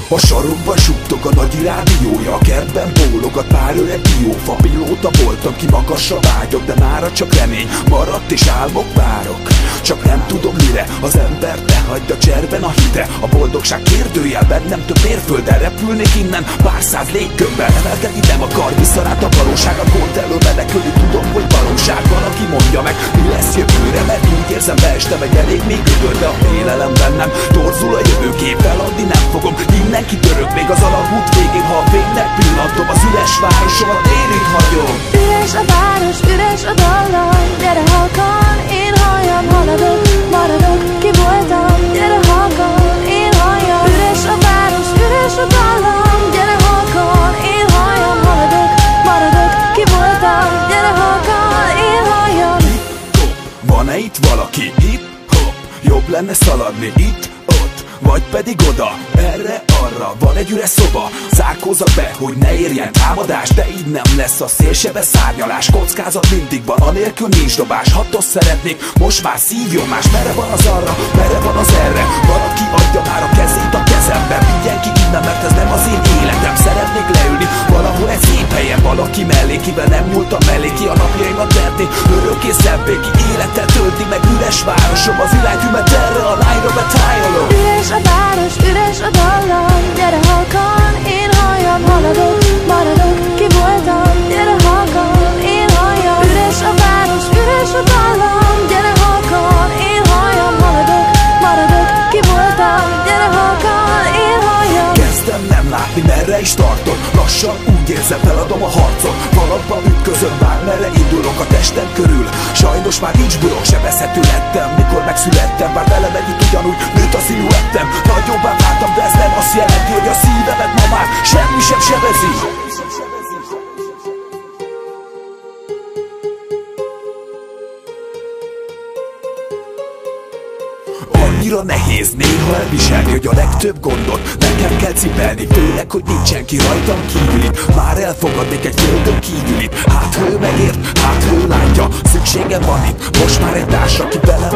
A sarokban suttog a nagy rádiója, a kertben bólogat pár öreg diófa. Pilóta voltam, ki magasra vágyok, de mára csak remény maradt és álmok várok. Csak nem tudom mire, az ember ne hagyd a cserben a hite. A boldogság kérdőjel bennem több mérfölddel repülnék innen pár száz légkörben. Emelkedni nem akar, visszarát a valóság, a gond elől menekülni tudom, hogy valóság. Valaki mondja meg, mi lesz jövőre, mert úgy érzem, beestem egy elég még gödörbe. A félelem bennem torzul a jövőkép, feladni nem fogom, innen kitörök még az alagút végén. Ha a fénynek pillantom, az üres városomat én itt hagyom. Üres a város, üres a dallam, gyere halkan, én halljam, haladok, maradok, ki voltam, gyere halkan, én halljam. Üres a város, üres a dallam, gyere halkan, én halljam, haladok, maradok, ki voltam, gyere halkan, én halljam. Hip-hop, van-e itt valaki? Hip-hop, jobb lenne szaladni itt-ott, vagy pedig oda, erre-arra. Van egy üres szoba, zárkózzak be, hogy ne érjen támadás, de így nem lesz a szélsebes szárnyalás. Kockázat mindig van, anélkül nincs dobás. Hatos szeretnék, most már szívjomás. Merre van az arra, merre van az erre? Valaki adja már a kezét a kezembe. Vigyen ki innen, mert ez nem az én életem. Szeretnék leülni valahol egy szép helyen, valaki mellé, kivel nem múltam mellé, ki a napjaimat verni, örökké szebbé, ki életet tölti meg. Üres városom, az iránytűmet erre a lányra betájolom. Üres a város, üres a dallam, gyere halkan, én halljam, haladok, maradok, ki voltam, gyere halkan, én halljam. Üres a város, üres a dallam, gyere halkan, én halljam, haladok, maradok, ki voltam, gyere halkan, én halljam. Kezdem nem látni, merre is tartok, lassan úgy érzem, feladom a harcot. Valakba ütközök, bármerre indulok a testem körül. Sajnos már nincs burok, sebezhető lettem, mikor megszülettem. Bár velem együtt ugyanúgy nőtt a sziluettem. Nagyobbá váltam, de ez nem azt jelenti, hogy a szívemet ma már semmi sem sebezi. Annyira nehéz néha elviselni, hogy a legtöbb gondot nekem kell cipelni. Főleg, hogy nincsen ki rajtam kívül itt. Már elfogadnék egy földön kívül itt. Hát ő megért, hát ő látja, szükségem van itt most már egy társra, ki vele